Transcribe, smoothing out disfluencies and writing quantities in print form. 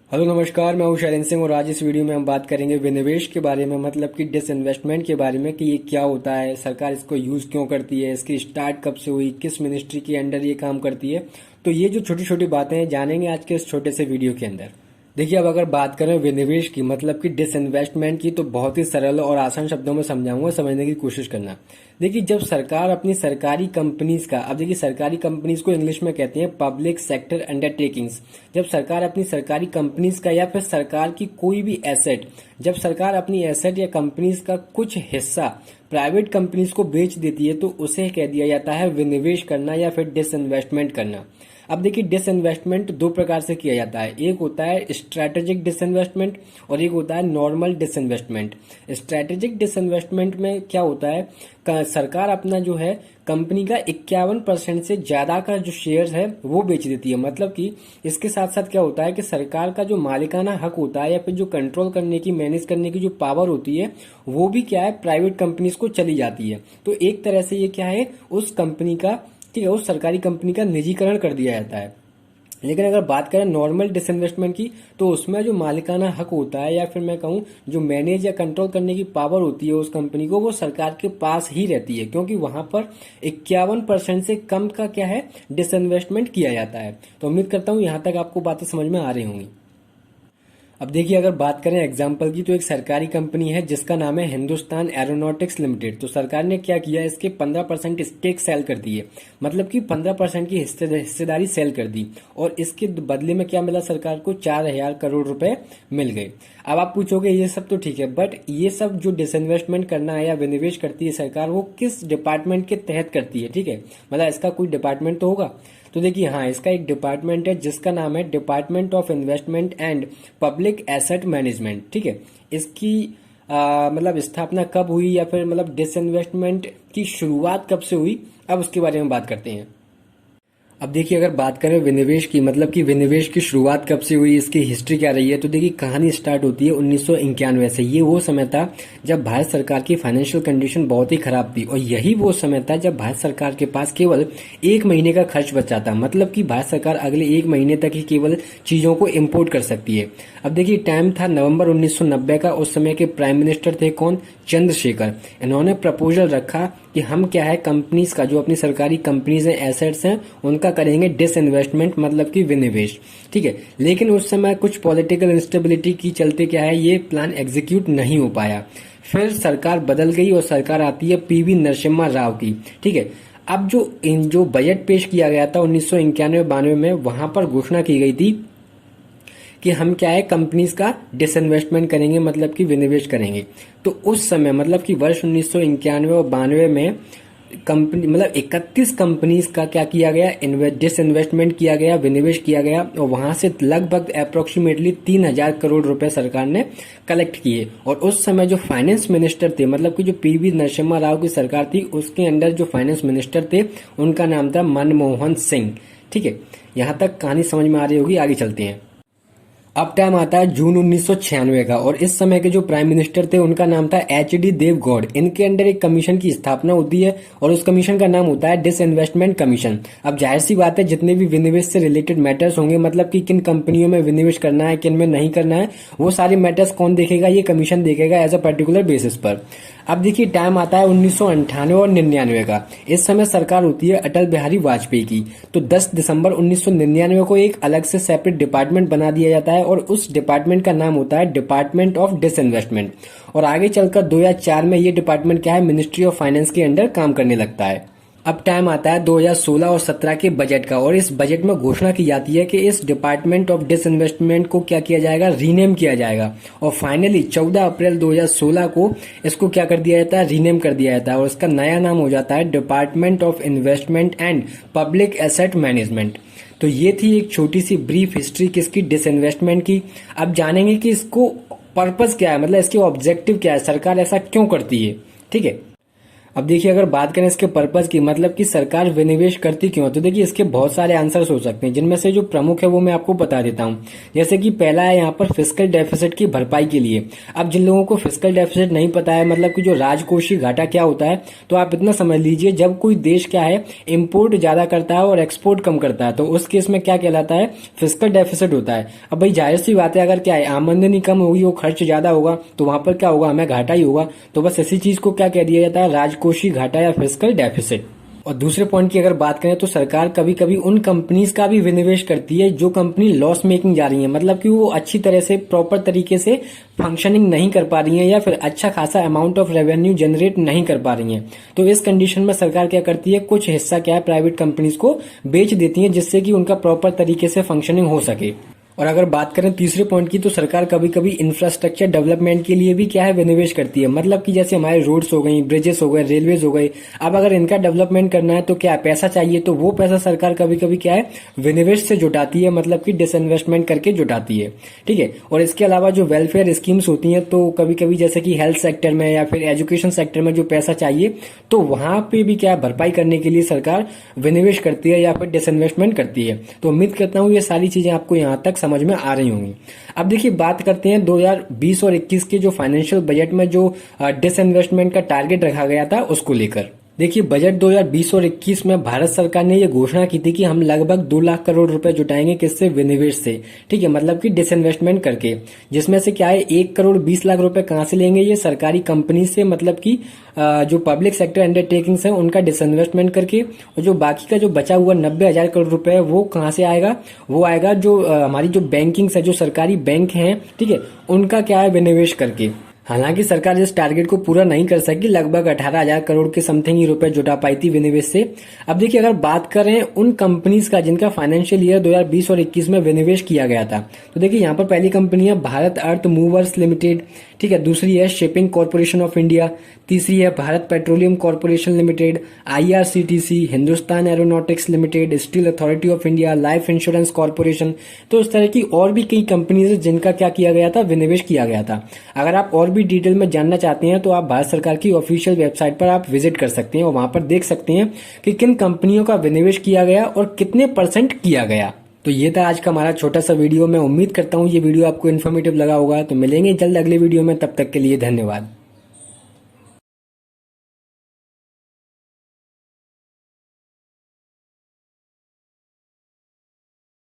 Hello नमस्कार, मैं हूं शैलेंद्र सिंह और आज इस वीडियो में हम बात करेंगे विनिवेश के बारे में, मतलब कि डिसइन्वेस्टमेंट के बारे में कि ये क्या होता है, सरकार इसको यूज क्यों करती है, इसकी स्टार्ट कब से हुई, किस मिनिस्ट्री के अंडर ये काम करती है। तो ये जो छोटी छोटी बातें हैं जानेंगे आज के इस छोटे से वीडियो के अंदर। देखिए, अब अगर बात करें विनिवेश की, मतलब कि डिसइन्वेस्टमेंट की, तो बहुत ही सरल और आसान शब्दों में समझाऊंगा, समझने की कोशिश करना। देखिए, जब सरकार अपनी सरकारी कंपनीज का, अब देखिए सरकारी कंपनीज को इंग्लिश में कहते हैं पब्लिक सेक्टर अंडरटेकिंग्स। जब सरकार अपनी सरकारी कंपनीज का या फिर सरकार की कोई भी एसेट, जब सरकार अपनी एसेट या कंपनीज का कुछ हिस्सा प्राइवेट कंपनीज को बेच देती है, तो उसे कह दिया जाता है विनिवेश करना या फिर डिसइन्वेस्टमेंट करना। अब देखिए, डिसइन्वेस्टमेंट दो प्रकार से किया जाता है। एक होता है स्ट्रैटेजिक डिसइन्वेस्टमेंट और एक होता है नॉर्मल डिसइन्वेस्टमेंट। स्ट्रैटेजिक डिसइन्वेस्टमेंट में क्या होता है, सरकार अपना जो है कंपनी का 51% से ज्यादा का जो शेयर है वो बेच देती है। मतलब कि इसके साथ साथ क्या होता है कि सरकार का जो मालिकाना हक होता है या फिर जो कंट्रोल करने की, मैनेज करने की जो पावर होती है, वो भी क्या है, प्राइवेट कंपनीज को चली जाती है। तो एक तरह से ये क्या है, उस कंपनी का, ठीक है, उस सरकारी कंपनी का निजीकरण कर दिया जाता है। लेकिन अगर बात करें नॉर्मल डिसइन्वेस्टमेंट की, तो उसमें जो मालिकाना हक होता है या फिर मैं कहूं जो मैनेज या कंट्रोल करने की पावर होती है उस कंपनी को, वो सरकार के पास ही रहती है, क्योंकि वहां पर 51% से कम का क्या है, डिसइन्वेस्टमेंट किया जाता है। तो उम्मीद करता हूं यहां तक आपको बातें समझ में आ रही होंगी। अब देखिए, अगर बात करें एग्जाम्पल की, तो एक सरकारी कंपनी है जिसका नाम है हिंदुस्तान एरोनॉटिक्स लिमिटेड। तो सरकार ने क्या किया, इसके 15% स्टेक सेल कर दिए, मतलब कि 15% की हिस्सेदारी सेल कर दी, और इसके बदले में क्या मिला, सरकार को 4,000 करोड़ रुपए मिल गए। अब आप पूछोगे ये सब तो ठीक है, बट ये सब जो डिसइन्वेस्टमेंट करना है या विनिवेश करती है सरकार, वो किस डिपार्टमेंट के तहत करती है, ठीक है, मतलब इसका कोई डिपार्टमेंट तो होगा। तो देखिए, हाँ, इसका एक डिपार्टमेंट है जिसका नाम है department of investment and public asset management, ठीक है। इसकी मतलब स्थापना कब हुई या फिर मतलब डिसइन्वेस्टमेंट की शुरुआत कब से हुई, अब उसके बारे में बात करते हैं। अब देखिए, अगर बात करें विनिवेश की, मतलब कि विनिवेश की शुरुआत कब से हुई, इसकी हिस्ट्री क्या रही है, तो देखिए कहानी स्टार्ट होती है 1991 से। ये वो समय था जब भारत सरकार की फाइनेंशियल कंडीशन बहुत ही खराब थी, और यही वो समय था जब भारत सरकार के पास केवल 1 महीने का खर्च बचा था। मतलब कि भारत सरकार अगले 1 महीने तक ही केवल चीजों को इम्पोर्ट कर सकती है। अब देखिए, टाइम था नवंबर 1990 का। उस समय के प्राइम मिनिस्टर थे कौन, चंद्रशेखर। इन्होंने प्रपोजल रखा कि हम क्या है, कंपनीज का, जो अपनी सरकारी कंपनीज हैं, एसेट्स हैं, उनका करेंगे डिसइन्वेस्टमेंट, मतलब कि विनिवेश, ठीक है। लेकिन उस समय कुछ पॉलिटिकल इंस्टेबिलिटी की चलते क्या है, ये प्लान एग्जीक्यूट नहीं हो पाया। फिर सरकार बदल गई और सरकार आती है पीवी नरसिम्हा राव की, ठीक है। अब जो बजट पेश किया गया था 1991-92 में, वहां पर घोषणा की गई थी कि हम क्या है, कंपनीज का डिसइन्वेस्टमेंट करेंगे, मतलब कि विनिवेश करेंगे। तो उस समय मतलब कि वर्ष 1991 और 92 में कंपनी, मतलब 31 कंपनीज का क्या किया गया, डिसइन्वेस्टमेंट किया गया, विनिवेश किया गया, और वहां से लगभग अप्रोक्सीमेटली 3,000 करोड़ रुपए सरकार ने कलेक्ट किए। और उस समय जो फाइनेंस मिनिस्टर थे, मतलब कि जो पीवी नरसिम्हा राव की सरकार थी, उसके अंडर जो फाइनेंस मिनिस्टर थे उनका नाम था मनमोहन सिंह, ठीक है। यहां तक कहानी समझ में आ रही होगी, आगे चलते हैं। अब टाइम आता है जून 1996 का, और इस समय के जो प्राइम मिनिस्टर थे उनका नाम था HD देवगौड़। इनके अंडर एक कमीशन की स्थापना होती है और उस कमीशन का नाम होता है डिसइन्वेस्टमेंट कमीशन। अब जाहिर सी बात है, जितने भी विनिवेश से रिलेटेड मैटर्स होंगे, मतलब कि किन कंपनियों में विनिवेश करना है, किन में नहीं करना है, वो सारे मैटर्स कौन देखेगा, ये कमीशन देखेगा एज अ पर्टिकुलर बेसिस पर। अब देखिए, टाइम आता है 1998 और 99 का। इस समय सरकार होती है अटल बिहारी वाजपेयी की। तो 10 दिसंबर 1999 को एक अलग से सेपरेट डिपार्टमेंट बना दिया जाता है, और उस डिपार्टमेंट का नाम होता है डिपार्टमेंट ऑफ डिसइन्वेस्टमेंट। और आगे चलकर 2004 में ये डिपार्टमेंट क्या है, मिनिस्ट्री ऑफ फाइनेंस के अंडर काम करने लगता है। अब टाइम आता है 2016 और 17 के बजट का, और इस बजट में घोषणा की जाती है कि इस डिपार्टमेंट ऑफ डिसइन्वेस्टमेंट को क्या किया जाएगा, रीनेम किया जाएगा। और फाइनली 14 अप्रैल 2016 को इसको क्या कर दिया जाता है, रीनेम कर दिया जाता है, और इसका नया नाम हो जाता है department of investment and public asset management. तो ये थी एक छोटी सी ब्रीफ हिस्ट्री किसकी, डिसइन्वेस्टमेंट की। अब जानेंगे कि इसको पर्पस क्या है, मतलब इसके ऑब्जेक्टिव क्या है, सरकार ऐसा क्यों करती है, ठीक है। अब देखिए, अगर बात करें इसके पर्पज की, मतलब कि सरकार विनिवेश करती क्यों है, तो देखिए इसके बहुत सारे आंसर्स हो सकते हैं, जिनमें से जो प्रमुख है वो मैं आपको बता देता हूं। जैसे कि पहला है यहाँ पर फिस्कल डेफिसिट की भरपाई के लिए। अब जिन लोगों को फिस्कल डेफिसिट नहीं पता है, मतलब कि जो राजकोषीय घाटा क्या होता है, तो आप इतना समझ लीजिए, जब कोई देश क्या है इम्पोर्ट ज्यादा करता है और एक्सपोर्ट कम करता है, तो उस केस में क्या कहलाता है, फिस्कल डेफिसिट होता है। अब भाई जाहिर सी बात है, अगर क्या है आमदनी कम होगी, वो खर्च ज्यादा होगा, तो वहां पर क्या होगा, हमें घाटा ही होगा। तो बस इसी चीज को क्या कह दिया जाता है, राजकोषीय घाटा या फिस्कल डेफिसिट। और दूसरे पॉइंट की अगर बात करें, तो सरकार कभी कभी उन कंपनीज का भी विनिवेश करती है जो कंपनी लॉस मेकिंग जा रही है, मतलब कि वो अच्छी तरह से प्रॉपर तरीके से फंक्शनिंग नहीं कर पा रही है, या फिर अच्छा खासा अमाउंट ऑफ रेवेन्यू जनरेट नहीं कर पा रही है। तो इस कंडीशन में सरकार क्या करती है, कुछ हिस्सा क्या है प्राइवेट कंपनीज को बेच देती है, जिससे कि उनका प्रॉपर तरीके से फंक्शनिंग हो सके। और अगर बात करें तीसरे पॉइंट की, तो सरकार कभी कभी इंफ्रास्ट्रक्चर डेवलपमेंट के लिए भी क्या है, विनिवेश करती है। मतलब कि जैसे हमारे रोड्स हो गई, ब्रिजेस हो गए, रेलवेज हो गए, अब अगर इनका डेवलपमेंट करना है तो क्या पैसा चाहिए, तो वो पैसा सरकार कभी कभी क्या है विनिवेश से जुटाती है, मतलब कि डिसइन्वेस्टमेंट करके जुटाती है। ठीक है। और इसके अलावा जो वेलफेयर स्कीम्स होती हैं, तो कभी कभी जैसे कि हेल्थ सेक्टर में या फिर एजुकेशन सेक्टर में जो पैसा चाहिए, तो वहां पे भी क्या भरपाई करने के लिए सरकार विनिवेश करती है या फिर डिसइन्वेस्टमेंट करती है। तो उम्मीद करता हूं ये सारी चीजें आपको यहां तक समझ में आ रही होंगी। अब देखिए, बात करते हैं 2020 और 21 के जो फाइनेंशियल बजट में जो डिसइन्वेस्टमेंट का टारगेट रखा गया था, उसको लेकर देखिए, बजट 2020 और 21 में भारत सरकार ने ये घोषणा की थी कि हम लगभग 2 लाख करोड़ रुपए जुटाएंगे, किससे, विनिवेश से। ठीक है, मतलब कि डिसइन्वेस्टमेंट करके, जिसमें से क्या है 1 करोड़ 20 लाख रुपए कहां से लेंगे, ये सरकारी कंपनी से, मतलब कि जो पब्लिक सेक्टर अंडरटेकिंग्स हैं उनका डिसइन्वेस्टमेंट करके। और जो बाकी का जो बचा हुआ 90,000 करोड़ रुपए है, वो कहां से आएगा, वो आएगा जो हमारी जो बैंकिंग्स है, जो सरकारी बैंक हैं, ठीक है, उनका क्या है विनिवेश करके। हालांकि सरकार इस टारगेट को पूरा नहीं कर सकी, लगभग 18,000 करोड़ के समथिंग ही रुपए जुटा पाई थी विनिवेश से। अब देखिए, अगर बात करें उन कंपनीज का जिनका फाइनेंशियल ईयर 2020 और 21 में विनिवेश किया गया था, तो देखिए यहाँ पर पहली कंपनी है भारत अर्थ मूवर्स लिमिटेड। ठीक है। दूसरी है शिपिंग कॉर्पोरेशन ऑफ इंडिया। तीसरी है Bharat petroleum corporation limited, IRCTC, Hindustan aeronautics limited, steel authority of India, life insurance corporation. तो इस तरह की और भी कई कंपनीज है जिनका क्या किया गया था, विनिवेश किया गया था। अगर आप और भी डिटेल में जानना चाहते हैं, तो आप भारत सरकार की ऑफिशियल वेबसाइट पर आप विजिट कर सकते हैं और वहां पर देख सकते हैं कि किन कंपनियों का विनिवेश किया गया और कितने % किया गया। तो ये था आज का हमारा छोटा सा वीडियो। मैं उम्मीद करता हूँ ये वीडियो आपको इन्फॉर्मेटिव लगा होगा। तो मिलेंगे जल्द अगले वीडियो में, तब तक के लिए धन्यवाद।